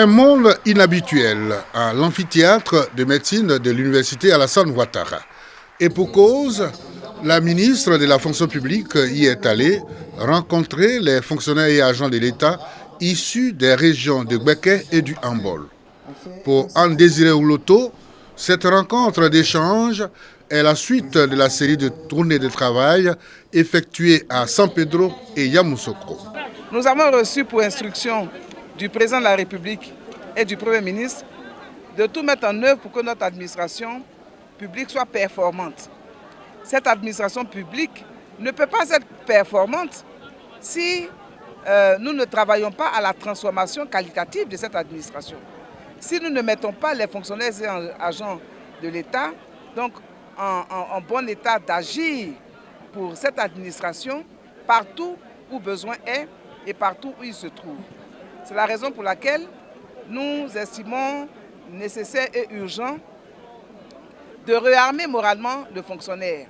Un monde inhabituel à l'amphithéâtre de médecine de l'université Alassane Ouattara. Et pour cause, la ministre de la fonction publique y est allée rencontrer les fonctionnaires et agents de l'État issus des régions de Gbeke et du Hambol. Pour Anne Désiré Ouloto, cette rencontre d'échange est la suite de la série de tournées de travail effectuées à San Pedro et Yamoussoukro. Nous avons reçu pour instruction du président de la République et du Premier ministre de tout mettre en œuvre pour que notre administration publique soit performante. Cette administration publique ne peut pas être performante si nous ne travaillons pas à la transformation qualitative de cette administration. Si nous ne mettons pas les fonctionnaires et agents de l'État donc en bon état d'agir pour cette administration partout où besoin est et partout où il se trouve. C'est la raison pour laquelle nous estimons nécessaire et urgent de réarmer moralement le fonctionnaire.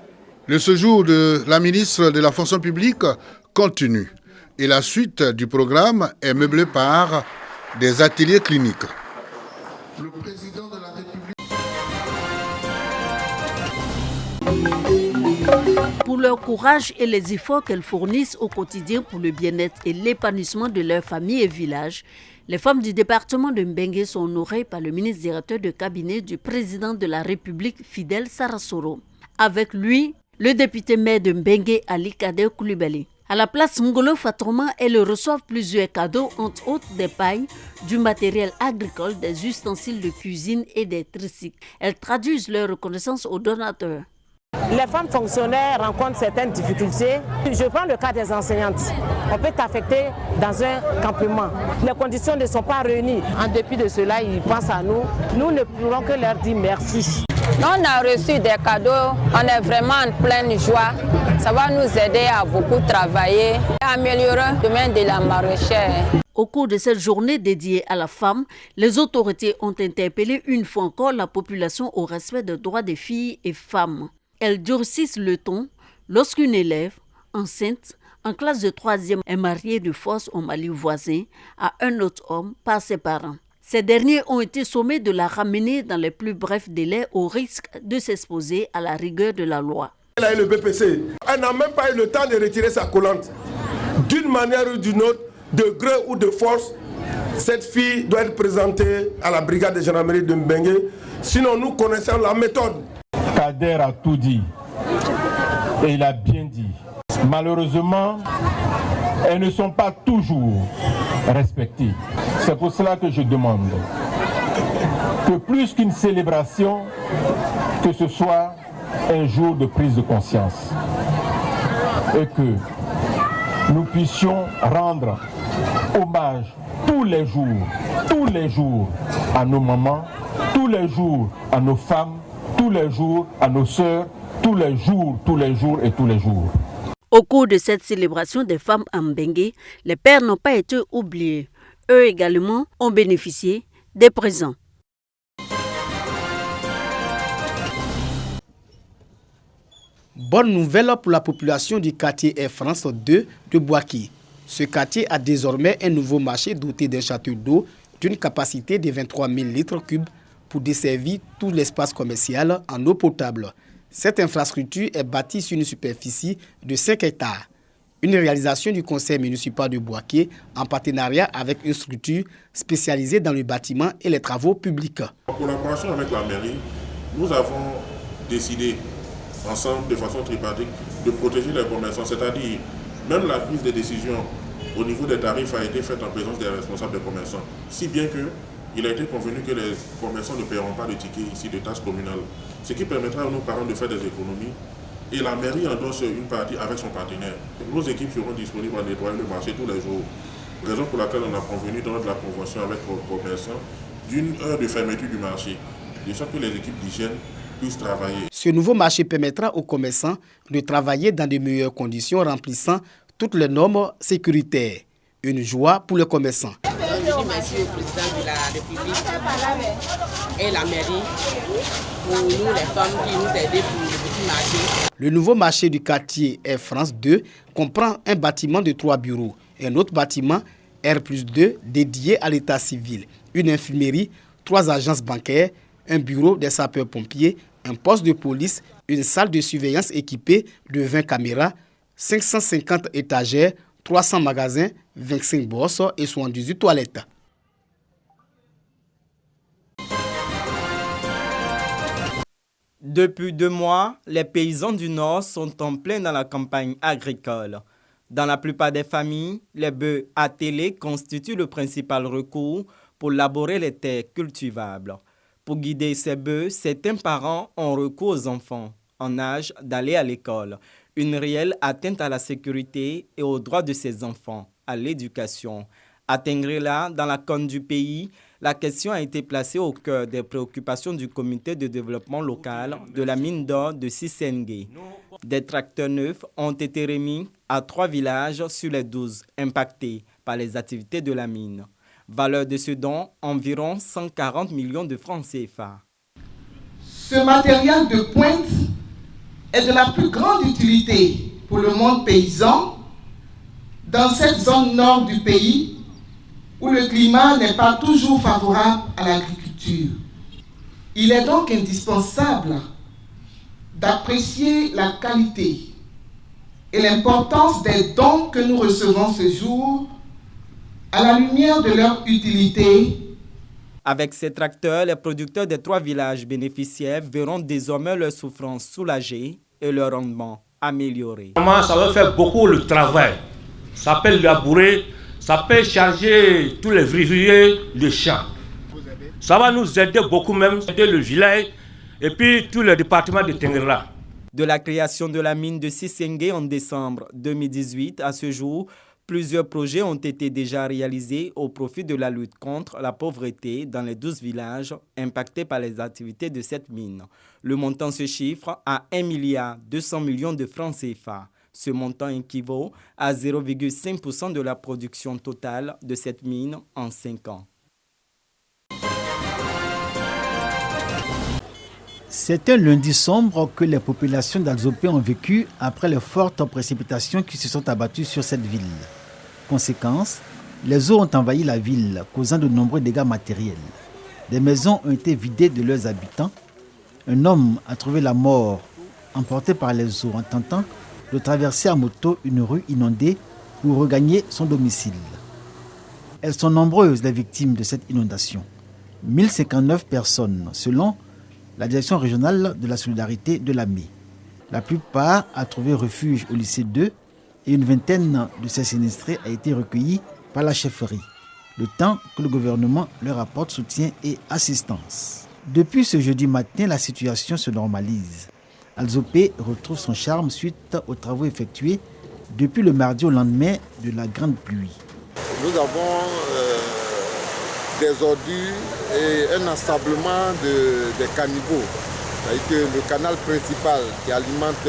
Le séjour de la ministre de la fonction publique continue et la suite du programme est meublée par des ateliers cliniques. Le président de la République. Pour leur courage et les efforts qu'elles fournissent au quotidien pour le bien-être et l'épanouissement de leurs familles et villages, les femmes du département de Mbengue sont honorées par le ministre directeur de cabinet du président de la République, Fidel Sarasoro. Avec lui, le député maire de Mbengue, Ali Kader Koulibaly. À la place Ngolo Fatrouma, elles reçoivent plusieurs cadeaux, entre autres des pailles, du matériel agricole, des ustensiles de cuisine et des tricycles. Elles traduisent leur reconnaissance aux donateurs. Les femmes fonctionnaires rencontrent certaines difficultés. Je prends le cas des enseignantes. On peut t'affecter dans un campement. Les conditions ne sont pas réunies. En dépit de cela, ils pensent à nous. Nous ne pourrons que leur dire merci. On a reçu des cadeaux, on est vraiment en pleine joie. Ça va nous aider à beaucoup travailler et améliorer le domaine de la maraîchère. Au cours de cette journée dédiée à la femme, les autorités ont interpellé une fois encore la population au respect des droits des filles et femmes. Elles durcissent le ton lorsqu'une élève, enceinte, en classe de 3e, est mariée de force au Mali voisin à un autre homme par ses parents. Ces derniers ont été sommés de la ramener dans les plus brefs délais au risque de s'exposer à la rigueur de la loi. Elle a eu le BPC. Elle n'a même pas eu le temps de retirer sa collante. D'une manière ou d'une autre, de gré ou de force, cette fille doit être présentée à la brigade de gendarmerie de Mbengue. Sinon, nous connaissons la méthode. Kader a tout dit. Et il a bien dit. Malheureusement, elles ne sont pas toujours respectées. C'est pour cela que je demande que plus qu'une célébration, que ce soit un jour de prise de conscience et que nous puissions rendre hommage tous les jours à nos mamans, tous les jours à nos femmes, tous les jours à nos sœurs, tous les jours et tous les jours. Au cours de cette célébration des femmes en Mbengue, les pères n'ont pas été oubliés. Eux également ont bénéficié des présents. Bonne nouvelle pour la population du quartier Air France 2 de Bouaké. Ce quartier a désormais un nouveau marché doté d'un château d'eau d'une capacité de 23 000 litres cubes pour desservir tout l'espace commercial en eau potable. Cette infrastructure est bâtie sur une superficie de 5 hectares. Une réalisation du conseil municipal de Bouaké en partenariat avec une structure spécialisée dans le bâtiment et les travaux publics. En collaboration avec la mairie, nous avons décidé ensemble de façon tripartite de protéger les commerçants, c'est-à-dire même la prise de décision au niveau des tarifs a été faite en présence des responsables des commerçants, si bien qu'il a été convenu que les commerçants ne paieront pas de tickets ici de taxes communales, ce qui permettra à nos parents de faire des économies. Et la mairie endosse une partie avec son partenaire. Nos équipes seront disponibles à nettoyer le marché tous les jours. Raison pour laquelle on a convenu dans la convention avec nos commerçants d'une heure de fermeture du marché, de sorte que les équipes d'hygiène puissent travailler. Ce nouveau marché permettra aux commerçants de travailler dans de meilleures conditions, remplissant toutes les normes sécuritaires. Une joie pour les commerçants. Merci au président de la République et la mairie pour nous les femmes qui nous aident pour le petit marché. Le nouveau marché du quartier Air France 2 comprend un bâtiment de 3 bureaux et un autre bâtiment R+2 dédié à l'état civil, une infirmerie, 3 agences bancaires, un bureau des sapeurs-pompiers, un poste de police, une salle de surveillance équipée de 20 caméras, 550 étagères, 300 magasins, 25 bosses et 78 toilettes. Depuis 2 mois, les paysans du Nord sont en plein dans la campagne agricole. Dans la plupart des familles, les bœufs attelés constituent le principal recours pour labourer les terres cultivables. Pour guider ces bœufs, certains parents ont recours aux enfants en âge d'aller à l'école. Une réelle atteinte à la sécurité et aux droits de ces enfants, à l'éducation. À Tengrela, dans la cône du pays, la question a été placée au cœur des préoccupations du comité de développement local de la mine d'or de Sissengue. Des tracteurs neufs ont été remis à 3 villages sur les 12 impactés par les activités de la mine. Valeur de ce don, environ 140 millions de francs CFA. Ce matériel de pointe est de la plus grande utilité pour le monde paysan dans cette zone nord du pays où le climat n'est pas toujours favorable à l'agriculture. Il est donc indispensable d'apprécier la qualité et l'importance des dons que nous recevons ce jour à la lumière de leur utilité. Avec ces tracteurs, les producteurs des 3 villages bénéficiaires verront désormais leurs souffrances soulagées et leur rendement amélioré. Ça va faire beaucoup le travail. Ça peut labourer, ça peut charger tous les vivriers de champs. Ça va nous aider beaucoup même, aider le village et puis tout le département de Tengrela. De la création de la mine de Sissengue en décembre 2018 à ce jour, plusieurs projets ont été déjà réalisés au profit de la lutte contre la pauvreté dans les 12 villages impactés par les activités de cette mine. Le montant se chiffre à 1,2 milliard de francs CFA. Ce montant équivaut à 0,5% de la production totale de cette mine en 5 ans. C'est un lundi sombre que les populations d'Alzopé ont vécu après les fortes précipitations qui se sont abattues sur cette ville. Conséquence, les eaux ont envahi la ville, causant de nombreux dégâts matériels. Des maisons ont été vidées de leurs habitants. Un homme a trouvé la mort, emporté par les eaux en tentant de traverser à moto une rue inondée pour regagner son domicile. Elles sont nombreuses, les victimes de cette inondation. 1059 personnes, selon la direction régionale de la solidarité de l'AME. La plupart a trouvé refuge au lycée 2 et une vingtaine de ces sinistrés a été recueillis par la chefferie, le temps que le gouvernement leur apporte soutien et assistance. Depuis ce jeudi matin, la situation se normalise. Alzopé retrouve son charme suite aux travaux effectués depuis le mardi au lendemain de la grande pluie. Nous avons des ordures et un ensablement des caniveaux. C'est-à-dire que le canal principal qui alimente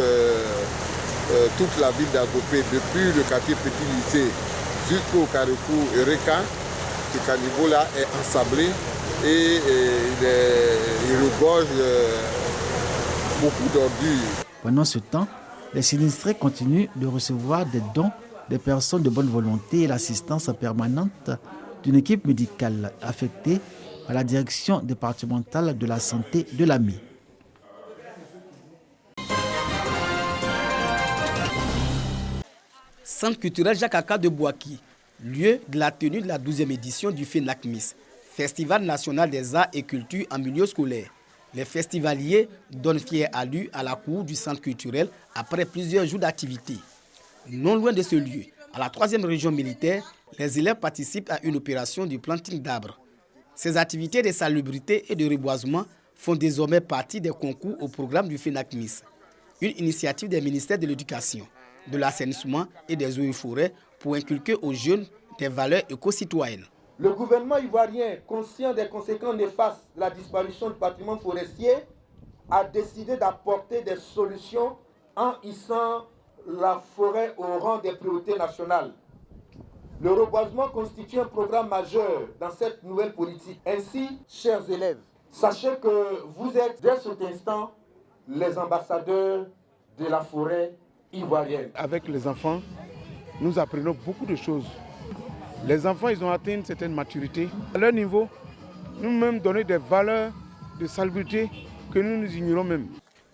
toute la ville d'Alzopé, depuis le quartier Petit Lycée jusqu'au carrefour Eureka, ce caniveau-là est ensablé et il regorge beaucoup d'ordures. Pendant ce temps, les sinistrés continuent de recevoir des dons des personnes de bonne volonté et l'assistance permanente d'une équipe médicale affectée par la direction départementale de la santé de l'AME. Centre culturel Jacques Aka de Boaki, lieu de la tenue de la 12e édition du FENACMIS, Festival national des arts et cultures en milieu scolaire. Les festivaliers donnent fier allure à la cour du centre culturel après plusieurs jours d'activité. Non loin de ce lieu, à la 3e région militaire, les élèves participent à une opération de planting d'arbres. Ces activités de salubrité et de reboisement font désormais partie des concours au programme du FENACMIS, une initiative des ministères de l'Éducation, de l'assainissement et des eaux et forêts pour inculquer aux jeunes des valeurs éco-citoyennes. Le gouvernement ivoirien, conscient des conséquences néfastes de la disparition du patrimoine forestier, a décidé d'apporter des solutions en hissant la forêt au rang des priorités nationales. Le reboisement constitue un programme majeur dans cette nouvelle politique. Ainsi, chers élèves, sachez que vous êtes dès cet instant les ambassadeurs de la forêt ivoirienne. Avec les enfants, nous apprenons beaucoup de choses Les enfants, ils ont atteint une certaine maturité. À leur niveau, nous-mêmes donner des valeurs de salubrité que nous ignorons même.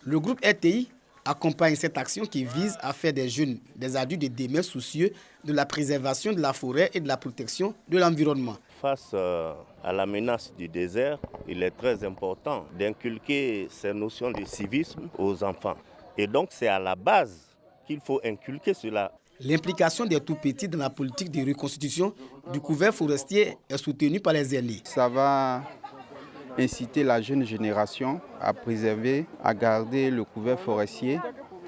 Le groupe RTI accompagne cette action qui vise à faire des jeunes des adultes de demain soucieux de la préservation de la forêt et de la protection de l'environnement. Face à la menace du désert, il est très important d'inculquer ces notions de civisme aux enfants. Et donc c'est à la base qu'il faut inculquer cela. L'implication des tout-petits dans la politique de reconstitution du couvert forestier est soutenue par les aînés. Ça va inciter la jeune génération à préserver, à garder le couvert forestier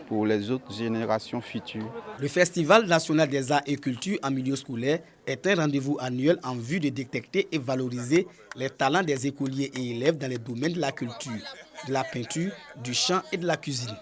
pour les autres générations futures. Le Festival national des arts et cultures en milieu scolaire est un rendez-vous annuel en vue de détecter et valoriser les talents des écoliers et élèves dans les domaines de la culture, de la peinture, du chant et de la cuisine.